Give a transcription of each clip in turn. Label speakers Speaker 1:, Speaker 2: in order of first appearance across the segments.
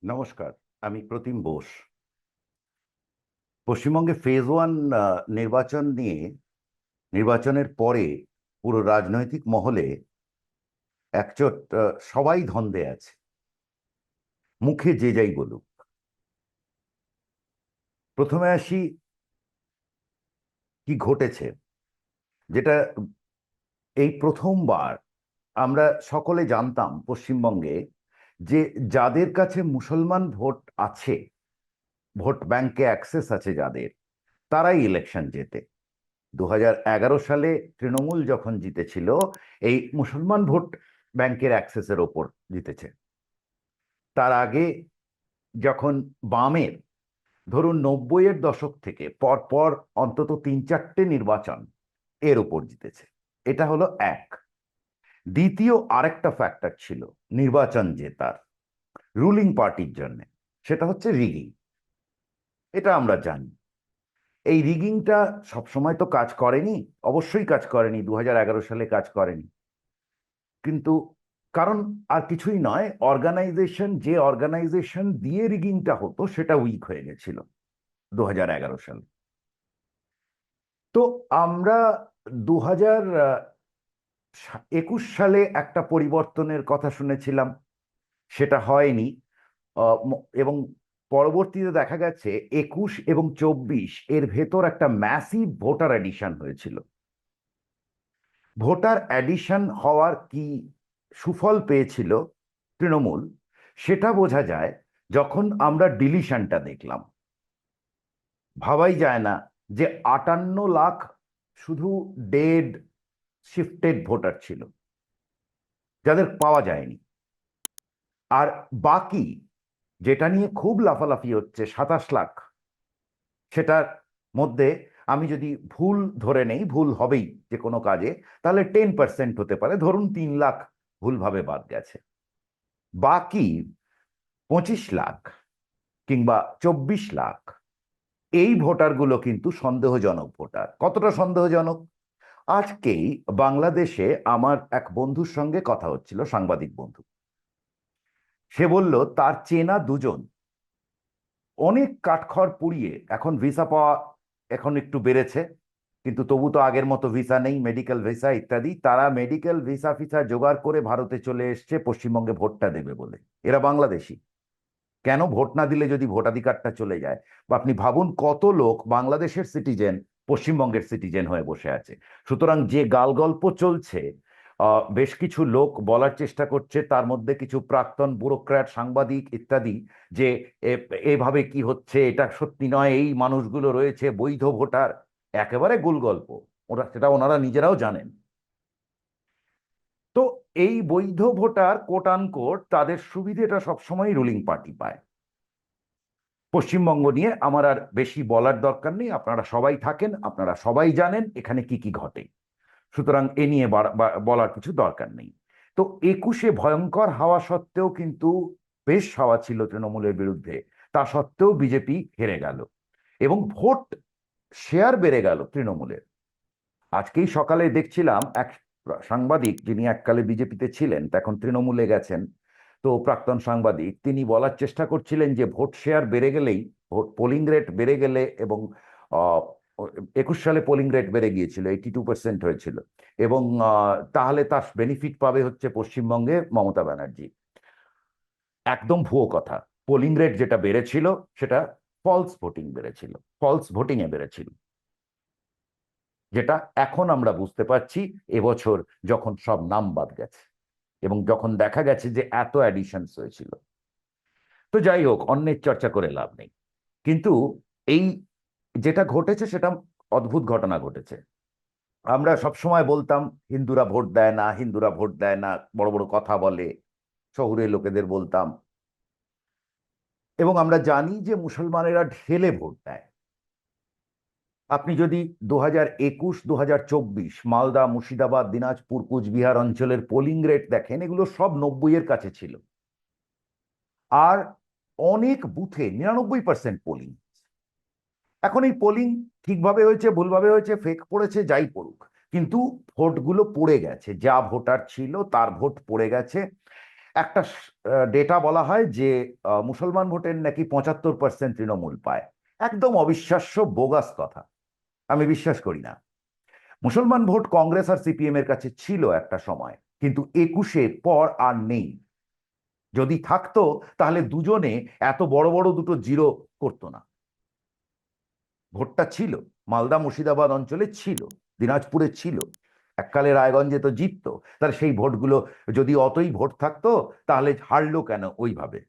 Speaker 1: নমস্কার, আমি প্রতিম বোস। পশ্চিমবঙ্গে ফেজ 1 নির্বাচন নিয়ে, নির্বাচনের পরে পুরো রাজনৈতিক মহলে একচোট সবাই ধন্দে আছে, মুখে যে যাই বলুক। প্রথমে আসি কি ঘটেছে, যেটা এই প্রথমবার আমরা সকলে জানতাম পশ্চিমবঙ্গে যে যাদের কাছে মুসলমান ভোট আছে, ভোট ব্যাংকে অ্যাক্সেস আছে যাদের, তারাই ইলেকশন জেতে। 2011 সালে তৃণমূল যখন জিতেছিল, এই মুসলমান ভোট ব্যাংকের অ্যাক্সেসের ওপর জিতেছে। তার আগে যখন বামের, ধরুন 90-এর দশক থেকে পরপর অন্তত 3-4টে নির্বাচন এর উপর জিতেছে। এটা হলো এক। দ্বিতীয় আরেকটা ফ্যাক্টর ছিল নির্বাচন জেতার রুলিং পার্টির জন্য, সেটা হচ্ছে রিগিং। এটা আমরা জানি। এই রিগিংটা সবসময় তো কাজ করেনি, অবশ্যই কাজ করেনি, 2011 সালে কাজ করেনি। কিন্তু কারণ আর কিছুই নয়, যে অর্গানাইজেশন দিয়ে রিগিংটা হতো সেটা উইক হয়ে গেছিল 2011 সালে। তো আমরা 2021 সালে একটা পরিবর্তনের কথা শুনেছিলাম, সেটা হয়নি। এবং পরবর্তীতে দেখা গেছে 21 এবং 24 এর ভেতর একটা ম্যাসিভ ভোটার অ্যাডিশন হয়েছিল। ভোটার অ্যাডিশন হওয়ার কি সুফল পেয়েছিল তৃণমূল, সেটা বোঝা যায় যখন আমরা ডিলিশনটা দেখলাম। ভাবাই যায় না যে 58 লাখ শুধু ডেড, শিফটেড ভোটার ছিল, যাদের পাওয়া যায়নি। আর বাকি, যেটা নিয়ে খুব লাফালাফি হচ্ছে, 27 লাখ, সেটার মধ্যে আমি যদি ভুল ধরে নেই, ভুল হবেই যে কোনো কাজে, তাহলে 10% হতে পারে, ধরুন 3 লাখ ভুলভাবে বাদ গেছে। বাকি 25 লাখ কিংবা 24 লাখ, এই ভোটারগুলো কিন্তু সন্দেহজনক ভোটার। কতটা সন্দেহজনক? আজকেই বাংলাদেশে আমার এক বন্ধুর সঙ্গে কথা হচ্ছিল, সাংবাদিক বন্ধু। সে বলল তার চেনা দুজন অনেক কাঠখড় পুড়িয়ে, এখন ভিসা পাওয়া এখন একটু বেড়েছে, কিন্তু তবু তো আগের মতো ভিসা নেই, মেডিকেল ভিসা ইত্যাদি, তারা মেডিকেল ভিসা ফিসা জোগাড় করে ভারতে চলে এসছে পশ্চিমবঙ্গে ভোটটা দেবে বলে। এরা বাংলাদেশি। কেন ভোট না দিলে যদি ভোটাধিকারটা চলে যায়? বা আপনি ভাবুন কত লোক বাংলাদেশের সিটিজেন পশ্চিমবঙ্গের সিটিজেন হয়ে বসে আছে। সুতরাং যে গালগল্প চলছে, বেশ কিছু লোক বলার চেষ্টা করছে, তার মধ্যে কিছু প্রাক্তন ব্যুরোক্র্যাট, সাংবাদিক ইত্যাদি, যে এভাবে কি হচ্ছে, এটা সত্যি নয়, এই মানুষগুলো রয়েছে বৈধ ভোটার। একেবারে গুল গল্প। সেটা ওনারা নিজেরাও জানেন। তো এই বৈধ ভোটার কোট আনকোট, তাদের সুবিধেটা সবসময় রুলিং পার্টি পায়। পশ্চিমবঙ্গ নিয়ে আমার আর বেশি বলার দরকার নেই, আপনারা সবাই থাকেন, আপনারা সবাই জানেন এখানে কি কি ঘটে। সুতরাং এ নিয়ে বলার কিছু দরকার নেই। তো 21-এ ভয়ঙ্কর হাওয়া সত্ত্বেও কিন্তু, বেশ হাওয়া ছিল তৃণমূলের বিরুদ্ধে, তা সত্ত্বেও বিজেপি হেরে গেল এবং ভোট শেয়ার বেড়ে গেল তৃণমূলের। আজকেই সকালে দেখছিলাম এক সাংবাদিক, যিনি এককালে বিজেপিতে ছিলেন, এখন তৃণমূলে গেছেন, তো প্রাক্তন সাংবাদিক, তিনি বলার চেষ্টা করছিলেন যে ভোট শেয়ার বেড়ে গেলেই, ভোট পোলিং রেট বেড়ে গেলে, এবং 21 সালে পোলিং রেট বেড়ে গিয়েছিল, 82% হয়েছিল, এবং তাহলে তার বেনিফিট পাবে হচ্ছে পশ্চিমবঙ্গে মমতা ব্যানার্জি। একদম ভুয়ো কথা। পোলিং রেট যেটা বেড়েছিল, সেটা ফলস ভোটিং বেড়েছিল, ফলস ভোটিং এ বেড়েছিল, যেটা এখন আমরা বুঝতে পারছি এবছর যখন সব নাম বাদ গেছে এবং যখন দেখা গেছে যে এত অ্যাডিশনস হয়েছিল। তো যাই হোক, অন্যের চর্চা করে লাভ নেই। কিন্তু এই যেটা ঘটেছে সেটা অদ্ভুত ঘটনা ঘটেছে। আমরা সবসময় বলতাম হিন্দুরা ভোট দেয় না, হিন্দুরা ভোট দেয় না, বড় বড় কথা বলে, শহুরে লোকেদের বলতাম। এবং আমরা জানি যে মুসলমানেরা ঢেলে ভোট দেয়। আপনি যদি 2021, 2024 মালদা, মুর্শিদাবাদ, দিনাজপুর, কুচবিহার অঞ্চলের পোলিং রেট দেখেন, এগুলো সব 90-এর কাছে ছিল। আর অনেক বুথে 99% পোলিং। এখন এই পোলিং ঠিকভাবে হয়েছে, ভুলভাবে হয়েছে, ফেক পড়েছে, যাই পড়ুক, কিন্তু ভোটগুলো পড়ে গেছে, যা ভোটার ছিল তার ভোট পড়ে গেছে। একটা ডেটা বলা হয় যে মুসলমান ভোটের নাকি 75% তৃণমূল পায়। একদম অবিশ্বাস্য, বোগাস কথা, আমি বিশ্বাস করি না। মুসলমান ভোট কংগ্রেস আর সিপিএম এর কাছে ছিল একটা সময়, কিন্তু 21-এর পর আর নেই। যদি থাকতো তাহলে দুজনে এত বড় বড় দুটো জিরো করতো না। ভোটটা ছিল, মালদা মুর্শিদাবাদ অঞ্চলে ছিল, দিনাজপুরে ছিল, এককালে রায়গঞ্জে তো জিততো। তাহলে সেই ভোটগুলো যদি অতই ভোট থাকতো, তাহলে হারলো কেন ওইভাবে,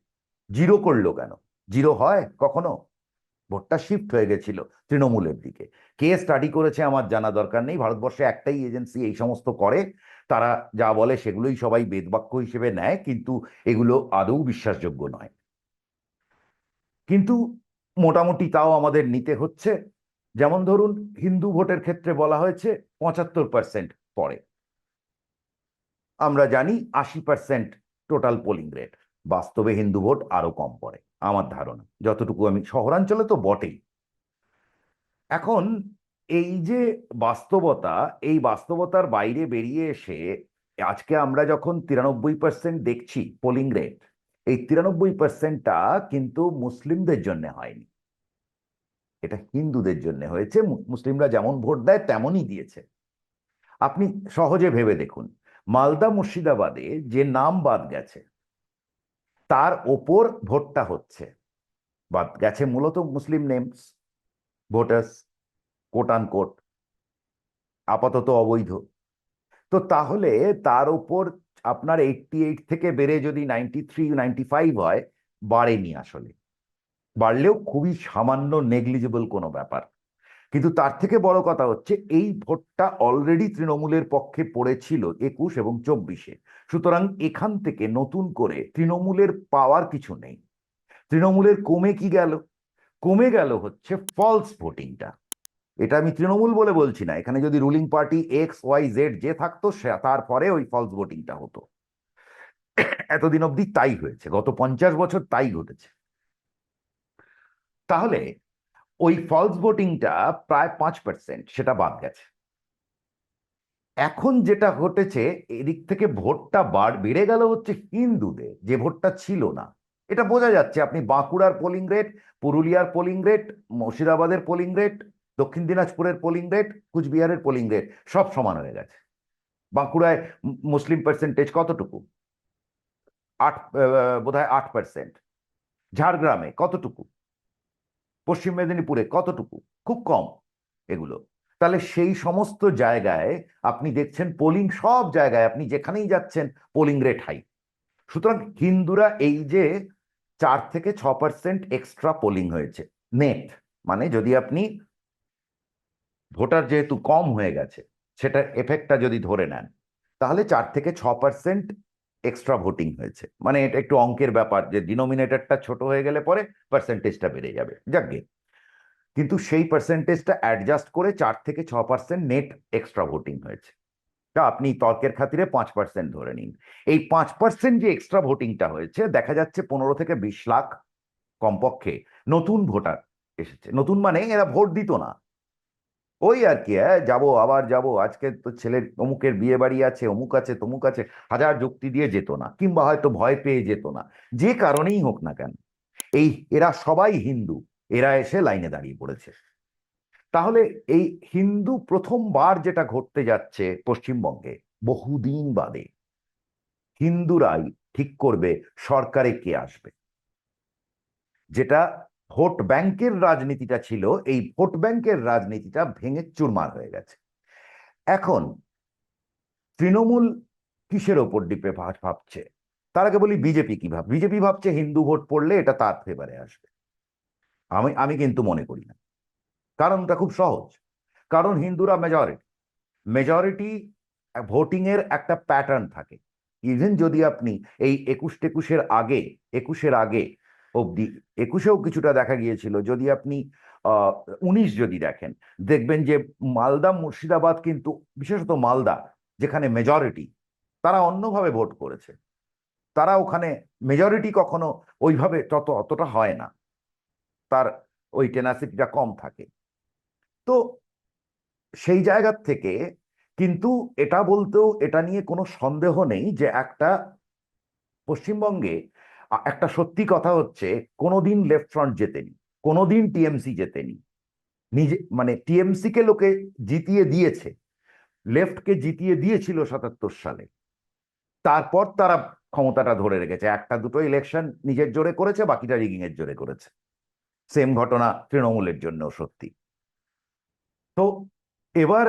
Speaker 1: জিরো করলো কেন? জিরো হয় কখনো? ভোটটা শিফট হয়ে গেছিল তৃণমূলের দিকে। কে স্টাডি করেছে আমার জানা দরকার নেই, ভারতবর্ষে একটাই এজেন্সি এই সমস্ত করে। তারা যা বলে সেগুলোই সবাই বেদবাক্য হিসেবে নেয়, কিন্তু এগুলো আদৌ বিশ্বাসযোগ্য নয়। কিন্তু মোটামুটি তাও আমাদের নিতে হচ্ছে। যেমন ধরুন, হিন্দু ভোটের ক্ষেত্রে বলা হয়েছে 75% পড়ে। আমরা জানি 80% টোটাল পোলিং রেট। বাস্তবে হিন্দু ভোট আরো কম পড়ে আমার ধারণা, যতটুকু আমি, শহরাঞ্চলে তো বটেই। এখন এই যে বাস্তবতা, এই বাস্তবতার বাইরে বেরিয়ে এসে আজকে আমরা যখন 93% দেখছি পোলিং রেট, এই 93%টা কিন্তু মুসলিমদের জন্য হয়নি, এটা হিন্দুদের জন্য হয়েছে। মুসলিমরা যেমন ভোট দেয় তেমনই দিয়েছে। আপনি সহজে ভেবে দেখুন, মালদা মুর্শিদাবাদে যে নাম বাদ গেছে তার ওপর ভোটটা হচ্ছে। বাদ গেছে মূলত মুসলিম নেমস, ভোটার্স, কোট আন কোট, আপাতত অবৈধ। তো তাহলে তার উপর আপনার 88 থেকে বেড়ে যদি 93 95 হয়, বাড়েনি আসলে। বাড়লেও খুবই সামান্য, নেগলিজেবল কোনো ব্যাপার। কিন্তু তার থেকে বড় কথা হচ্ছে, এই ভোটটা অলরেডি তৃণমূলের পক্ষে পড়েছিল 21 এবং 24-এ। সুতরাং এখান থেকে নতুন করে তৃণমূলের পাওয়ার কিছু নেই। তৃণমূলের কমে কি গেল? কমে গেল হচ্ছে ফলস ভোটিংটা। এটা আমি তৃণমূল বলে বলছি না, এখানে যদি ruling party X Y Z যে থাকতো, সে তারপরে ওই ফলস ভোটিংটা হতো। এতদিন অবধি তাই হয়েছে, গত 50 বছর তাই ঘটেছে। তাহলে ওই ফলস ভোটিংটা প্রায় 5%, সেটা বাদ গেছে। এখন যেটা ঘটেছে, এদিক থেকে ভোটটা বেড়ে গেল হচ্ছে হিন্দুদের, যে ভোটটা ছিল না। এটা বোঝা যাচ্ছে, আপনি বাঁকুড়ার পোলিং রেট, পুরুলিয়ার পোলিং রেট, মুর্শিদাবাদের পোলিং রেট, দক্ষিণ দিনাজপুরের পোলিং রেট, কুচবিহারের পোলিং রেট, সব সমান হয়ে গেছে। বাঁকুড়ায় মুসলিম পার্সেন্টেজ কতটুকু? আট, বোধহয় 8%। ঝাড়গ্রামে কতটুকু? পশ্চিম মেদিনীপুরে কতটুকু? খুব কম এগুলো। তাহলে সেই সমস্ত জায়গায় আপনি দেখছেন পোলিং, সব জায়গায় আপনি যেখানেই যাচ্ছেন পোলিং রেট হাই। সুতরাং হিন্দুরা এই যে 4 থেকে 6% এক্সট্রা পোলিং হয়েছে নেট, মানে যদি আপনি ভোটার যেহেতু কম হয়ে গেছে, সেটার এফেক্টটা যদি ধরে নেন, তাহলে 4 থেকে 6% এক্সট্রা ভোটিং হয়েছে। মানে এটা একটু অঙ্কের ব্যাপার, যে ডিনোমিনেটরটা ছোট হয়ে গেলে পরে পার্সেন্টেজটা বেড়ে যাবে, যাকে। কিন্তু সেই পার্সেন্টেজটা অ্যাডজাস্ট করে 4 থেকে 6% নেট এক্সট্রা ভোটিং হয়েছে। তা আপনি তর্কের খাতিরে 5% ধরে নিন। এই 5% যে এক্সট্রা ভোটিংটা হয়েছে, দেখা যাচ্ছে 15 থেকে 20 লাখ কমপক্ষে নতুন ভোটার এসেছে। নতুন মানে এরা ভোট দিত না, ওই আর কি, হ্যাঁ যাবো আবার যাবো, আজকে তো ছেলের অমুকের বিয়ে বাড়ি আছে, অমুক আছে তমুক আছে, হাজার যুক্তি দিয়ে যেত না, কিংবা হয়তো ভয় পেয়ে যেত না, যে কারণেই হোক না কেন। এই এরা সবাই হিন্দু, এরা এসে লাইনে দাঁড়িয়ে পড়েছে। তাহলে এই হিন্দু প্রথমবার যেটা ঘটতে যাচ্ছে পশ্চিমবঙ্গে, বহুদিন বাদে হিন্দুরাই ঠিক করবে সরকারে কে আসবে। যেটা ভোট ব্যাংকের রাজনীতিটা ছিল, এই ভোট ব্যাংকের রাজনীতিটা ভেঙে চুরমার হয়ে গেছে। এখন তৃণমূল কিসের ওপর ডিপে ভাবছে? তার আগে বলি বিজেপি কি ভাব। বিজেপি ভাবছে হিন্দু ভোট পড়লে এটা তার ফেভারে আসবে। আমি আমি কিন্তু মনে করি না। কারণটা খুব সহজ, কারণ হিন্দুরা মেজরিটি। মেজরিটি ভোটিং এর একটা প্যাটার্ন থাকে। ইভেন যদি আপনি এই 21-21-এর আগে অব্দি, 21-এও কিছুটা দেখা গিয়েছিল, যদি আপনি 19 যদি দেখেন, দেখবেন যে মালদা মুর্শিদাবাদ, কিন্তু বিশেষত মালদা যেখানে মেজরিটি, তারা অন্যভাবে ভোট করেছে। তারা ওখানে মেজরিটি কখনো ওইভাবে অতটা হয় না, তার ওই টেনাসিটিটা কম থাকে। তো সেই জায়গার থেকে কিন্তু এটা বলতেও, এটা নিয়ে কোনো সন্দেহ নেই যে একটা পশ্চিমবঙ্গে একটা সত্যি কথা হচ্ছে, কোনোদিন লেফট ফ্রন্ট জেতেনি, কোনোদিন টিএমসি জেতেনি। নিজে মানে টিএমসি কে লোকে জিতিয়ে দিয়েছে, লেফটকে জিতিয়ে দিয়েছিল 77 সালে। তারপর তারা ক্ষমতাটা ধরে রেখেছে, একটা দুটো ইলেকশন নিজের জোরে করেছে, বাকিটা রিগিং এর জোরে করেছে। সেম ঘটনা তৃণমূলের জন্য সত্যি। তো এবার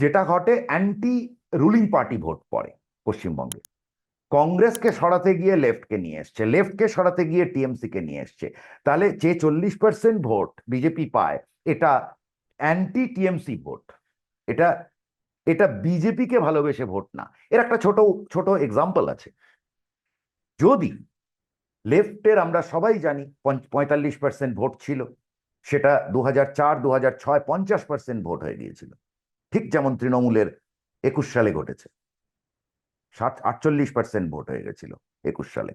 Speaker 1: যেটা ঘটে, অ্যান্টি রুলিং পার্টি ভোট পড়ে পশ্চিমবঙ্গে। কংগ্রেসকে সরাতে গিয়ে লেফটকে নিয়ে এসছে, লেফটকে সরাতে গিয়ে টিএমসি কে নিয়ে এসছে। তাহলে যে 40% ভোট বিজেপি পায়, এটা অ্যান্টি টিএমসি ভোট। এটা এটা বিজেপি কে ভালোবেসে ভোট না। এর একটা ছোট ছোট এক্সাম্পল আছে। যদি লেফটের, আমরা সবাই জানি 45% ভোট ছিল, সেটা 2004 2006 50% ভোট হয়ে গিয়েছিল, ঠিক যেমন তৃণমূলের 21 সালে ঘটেছে। 48% ভোট হয়ে গেছিল 21 সালে।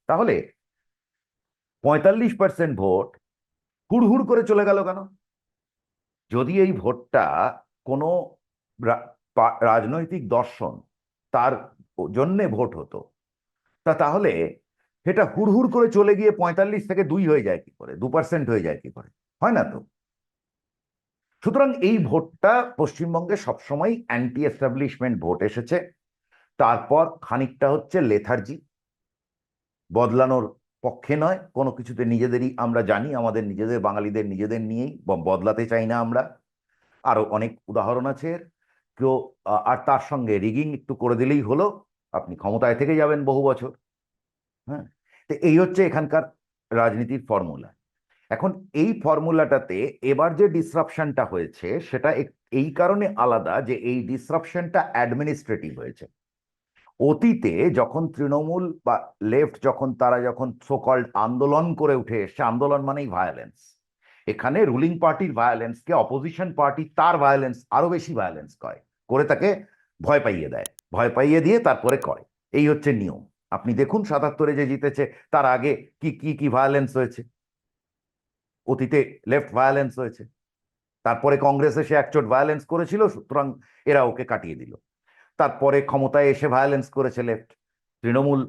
Speaker 1: তাহলে 45% ভোট হুড় করে চলে গেল কেন? যদি এই ভোটটা কোনো রাজনৈতিক দর্শন তার জন্যে ভোট হতো, তাহলে সেটা হুড় করে চলে গিয়ে 45 থেকে 2 হয়ে যায় কি করে, 2% হয়ে যায় কি করে? হয় না তো। সুতরাং এই ভোটটা পশ্চিমবঙ্গে সবসময় অ্যান্টি এস্টাবলিশমেন্ট ভোট এসেছে। তারপর খানিকটা হচ্ছে লেথার্জি, বদলানোর পক্ষে নয় কোনো কিছুতে। নিজেদেরই আমরা জানি, আমাদের নিজেদের বাঙালিদের নিজেদের নিয়েই বদলাতে চাই না আমরা। আরো অনেক উদাহরণ আছে এর। কেউ আর তার সঙ্গে রিগিং একটু করে দিলেই হলো, আপনি ক্ষমতায় থেকে যাবেন বহু বছর। হ্যাঁ, তো এই হচ্ছে এখানকার রাজনীতির ফর্মুলা। এখন এই ফর্মুলাটাতে এবার যে ডিসরাপশনটা হয়েছে, সেটা এই কারণে আলাদা যে এই ডিসরাপশনটা অ্যাডমিনিস্ট্রেটিভ হয়েছে। অতীতে যখন তৃণমূল বা লেফট যখন সোকল্ড আন্দোলন করে উঠে এসছে, আন্দোলন মানেই ভায়োলেন্স, এখানে রুলিং পার্টির ভায়োলেন্সকে অপোজিশন পার্টি তার ভায়োলেন্স আরো বেশি ভায়োলেন্স করে তাকে ভয় পাইয়ে দেয়, ভয় পাইয়ে দিয়ে তারপরে করে। এই হচ্ছে নিয়ম। আপনি দেখুন 77-এ যে জিতেছে, তার আগে কি কি কি ভায়োলেন্স হয়েছে। অতীতে লেফট ভায়োলেন্স হয়েছে, তারপরে কংগ্রেস এসে একচোট ভায়োলেন্স করেছিল, সুতরাং এরা ওকে কাটিয়ে দিল। তারপরে ক্ষমতায় এসে ভায়োলেন্স করেছে লেফট। তৃণমূল,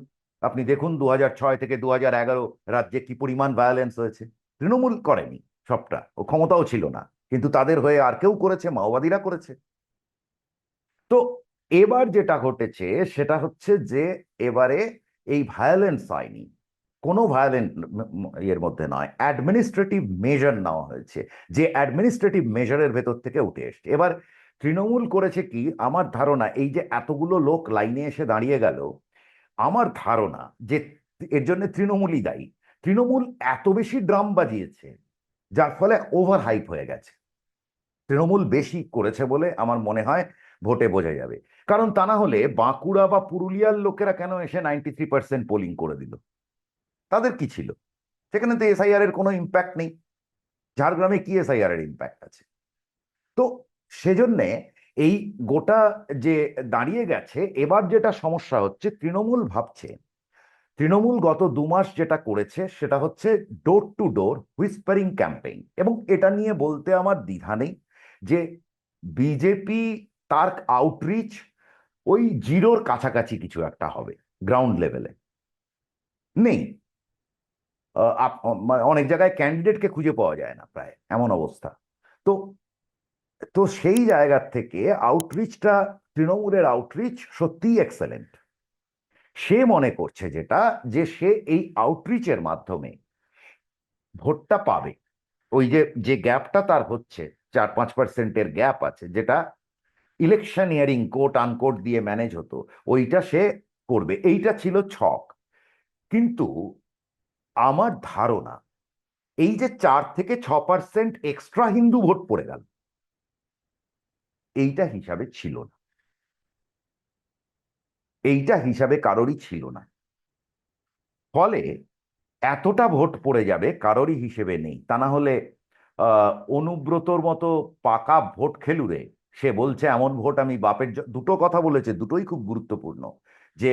Speaker 1: আপনি দেখুন 2006 থেকে 2011 রাজ্যে কি পরিমাণ ভায়োলেন্স হয়েছে। তৃণমূল করেনি সবটা, ও ক্ষমতাও ছিল না, কিন্তু তাদের হয়ে আর কেউ করেছে, মাওবাদীরা করেছে। তো এবার যেটা ঘটেছে সেটা হচ্ছে যে এবারে এই ভায়োলেন্স হয়নি, কোনো ভায়োলেন্ট এর মধ্যে নয়, অ্যাডমিনিস্ট্রেটিভ মেজার নেওয়া হয়েছে, যে অ্যাডমিনিস্ট্রেটিভ মেজারের ভেতর থেকে উঠে এসছে। এবার তৃণমূল করেছে কি, আমার ধারণা এই যে এতগুলো লোক লাইনে এসে দাঁড়িয়ে গেল, আমার ধারণা যে এর জন্য তৃণমূলই দায়ী। তৃণমূল এত বেশি ড্রাম বাজিয়েছে, যার ফলে ওভার হাইপ হয়ে গেছে। তৃণমূল বেশি করেছে বলে আমার মনে হয় ভোটে বোঝা যাবে। কারণ তা না হলে বাঁকুড়া বা পুরুলিয়ার লোকেরা কেন এসে 93% পোলিং করে দিল? তাদের কি ছিল? সেখানে তো এসআইআর এর কোনো ইম্প্যাক্ট নেই। ঝাড়গ্রামে কি এসআইআর এর ইম্প্যাক্ট আছে? তো সেজন্যে এই গোটা যে দাঁড়িয়ে গেছে, এবার যেটা সমস্যা হচ্ছে, তৃণমূল ভাবছে, তৃণমূল গত 2 মাস যেটা করেছে সেটা হচ্ছে door to door whispering campaign. এবং এটা নিয়ে বলতে আমার দ্বিধা নেই যে বিজেপি তার আউটরিচ ওই জিরোর কাছাকাছি কিছু একটা হবে গ্রাউন্ড লেভেলে। নেই, মানে অনেক জায়গায় ক্যান্ডিডেটকে খুঁজে পাওয়া যায় না প্রায়, এমন অবস্থা। তো তো সেই জায়গার থেকে আউটরিচটা, তৃণমূলের আউটরিচ সত্যিই এক্সেলেন্ট। সে মনে করছে যেটা, যে সে এই আউটরিচের মাধ্যমে ভোটটা পাবে। ওই যে যে গ্যাপটা তার হচ্ছে, 4-5%-এর গ্যাপ আছে, যেটা ইলেকশনিয়ারিং কোট আনকোট দিয়ে ম্যানেজ হতো, ওইটা সে করবে। এইটা ছিল ছক। কিন্তু আমার ধারণা এই যে 4 থেকে 6% এক্সট্রা হিন্দু ভোট পড়ে গেল, এইটা হিসাবে ছিল না, এইটা হিসাবে কারোরই ছিল না। ফলে এতটা ভোট পড়ে যাবে কারোরই হিসেবে নেই। তা না হলে অনুব্রতর মতো পাকা ভোট খেলুড়ে সে বলছে এমন ভোট আমি বাপের দুটো কথা বলেছে, দুটোই খুব গুরুত্বপূর্ণ, যে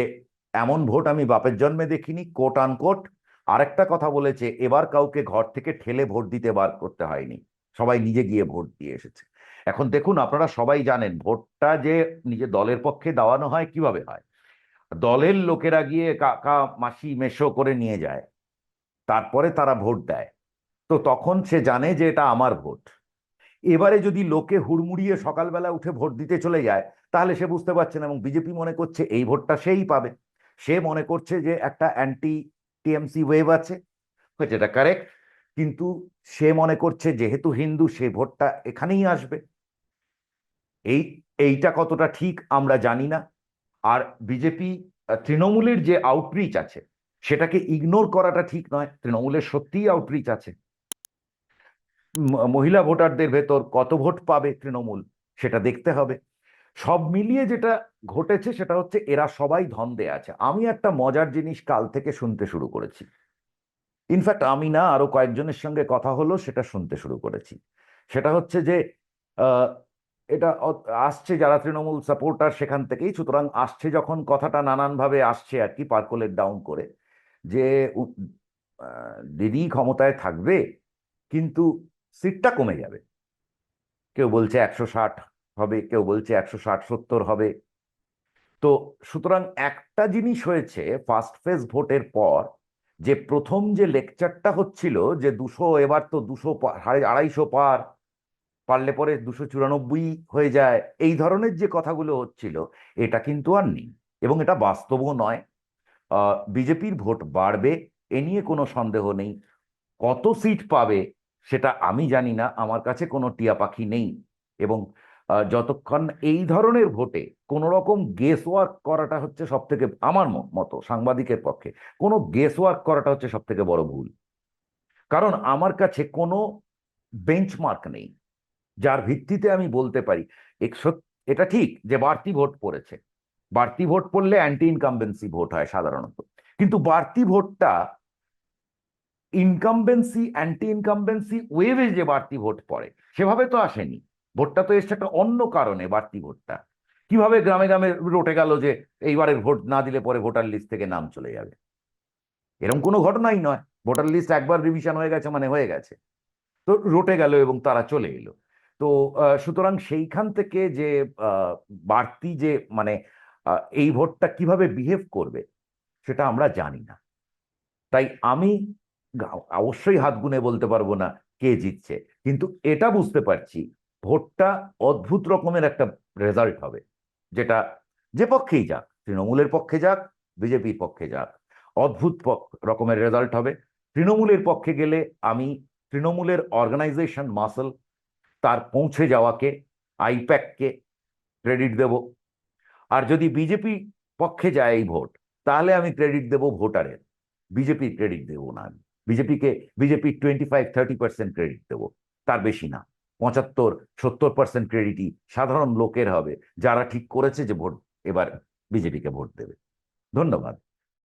Speaker 1: এমন ভোট আমি বাপের জন্মে দেখিনি কোট আনকোট। আরেকটা কথা বলেছে, এবার কাউকে ঘর থেকে ঠেলে ভোট দিতে বার করতে হয়নি, সবাই নিজে গিয়ে ভোট দিয়ে এসেছে। এখন দেখুন, আপনারা সবাই জানেন ভোটটা যে নিজে দলের পক্ষে দেওয়ানো হয় কিভাবে হয়। দলের লোকেরা গিয়ে কাকা মাসি মেশো করে নিয়ে যায়, তারপরে তারা ভোট দেয়। তো তখন সে জানে যে এটা আমার ভোট। এবারে যদি লোকে হুড়মুড়িয়ে সকালবেলা উঠে ভোট দিতে চলে যায়, তাহলে সে বুঝতে পারছে না, এবং বিজেপি মনে করছে এই ভোটটা সেই পাবে। সে মনে করছে যে একটা অ্যান্টি টিএমসি ওয়েভ আছে, যেটা কারেক্ট। কিন্তু সে মনে করছে যেহেতু হিন্দু, সে ভোটটা এখানেই আসবে। এই এইটা কতটা ঠিক আমরা জানি না। আর বিজেপি তৃণমূলের যে আউটরিচ আছে সেটাকে ইগনোর করাটা ঠিক নয়। তৃণমূলের সত্যিই আউটরিচ আছে। মহিলা ভোটারদের ভেতর কত ভোট পাবে তৃণমূল, সেটা দেখতে হবে। সব মিলিয়ে যেটা ঘটেছে সেটা হচ্ছে এরা সবাই ধন্দে আছে। আমি একটা মজার জিনিস কাল থেকে শুনতে শুরু করেছি। ইনফ্যাক্ট আমি না, আরো কয়েকজনের সঙ্গে কথা হলো, সেটা শুনতে শুরু করেছি। সেটা হচ্ছে যে আহ, এটা আসছে যারা তৃণমূল সাপোর্টার সেখান থেকেই, সুতরাং আসছে যখন কথাটা নানান ভাবে আসছে আর কি, পার্কোলেট ডাউন করে, যে দিদি ক্ষমতায় থাকবে কিন্তু সিটটা কমে যাবে। কেউ বলছে 160 হবে, কেউ বলছে 160-70 হবে। তো সুতরাং একটা জিনিস হয়েছে ফার্স্ট ফেজ ভোটের পর, যে প্রথম যে লেকচারটা হচ্ছিল যে 200, এবার তো 200, 250 পার, পারলে পরে 294 হয়ে যায়, এই ধরনের যে কথাগুলো হচ্ছিল, এটা কিন্তু আর নেই। এবং এটা বাস্তবও নয়। বিজেপির ভোট বাড়বে, এ নিয়ে কোনো সন্দেহ নেই। কত সিট পাবে সেটা আমি জানি না, আমার কাছে কোনো টিয়া পাখি নেই। এবং যতক্ষণ এই ধরনের ভোটে কোন রকম গেস ওয়ার্ক করাটা হচ্ছে সব থেকে, আমার মতো সাংবাদিকের পক্ষে কোনো গেস ওয়ার্ক করাটা হচ্ছে সব থেকে বড় ভুল। কারণ আমার কাছে কোনো বেঞ্চমার্ক নেই যার ভিত্তিতে আমি বলতে পারি। এটা ঠিক যে বাড়তি ভোট পড়েছে, বাড়তি ভোট পড়লে অ্যান্টি ইনকামবেন্সি ভোট হয় সাধারণত। কিন্তু বাড়তি ভোটটা ইনকামবেন্সি অ্যান্টি ইনকামবেন্সি ওয়েভে যে বাড়তি ভোট পড়ে সেভাবে তো আসেনি। ভোটটা তো এসছে একটা অন্য কারণে। বাড়তি ভোটটা কিভাবে গ্রামে গ্রামে রটে গেল যে এইবারের ভোট না দিলে পরে ভোটার লিস্ট থেকে নাম চলে যাবে? এরকম কোনো ঘটনাই নয়। ভোটার লিস্ট একবার রিভিশন হয়ে গেছে মানে হয়ে গেছে। তো রটে গেল এবং তারা চলে এলো। তো সুতরাং সেইখান থেকে যে আহ, বাড়তি যে মানে এই ভোটটা কিভাবে বিহেভ করবে সেটা আমরা জানি না। তাই আমি অবশ্যই হাত গুনে বলতে পারবো না কে জিতছে, কিন্তু এটা বুঝতে পারছি ভোটটা অদ্ভুত রকমের একটা রেজাল্ট হবে। যেটা যে পক্ষেই যাক, তৃণমূলের পক্ষে যাক, বিজেপির পক্ষে যাক, অদ্ভুত রকমের রেজাল্ট হবে। তৃণমূলের পক্ষে গেলে আমি তৃণমূলের অর্গানাইজেশন মাসল, তার পৌঁছে যাওয়াকে, আইপ্যাককে ক্রেডিট দেব। আর যদি বিজেপি পক্ষে যায় এই ভোট, তাহলে আমি ক্রেডিট দেব ভোটারের, বিজেপির ক্রেডিট দেবো না আমি। বিজেপির 25-30% ক্রেডিট দেবো, তার বেশি না। 75-70% ক্রেডিটই সাধারণ লোকের হবে, যারা ঠিক করেছে যে ভোট এবার বিজেপিকে ভোট দেবে। ধন্যবাদ।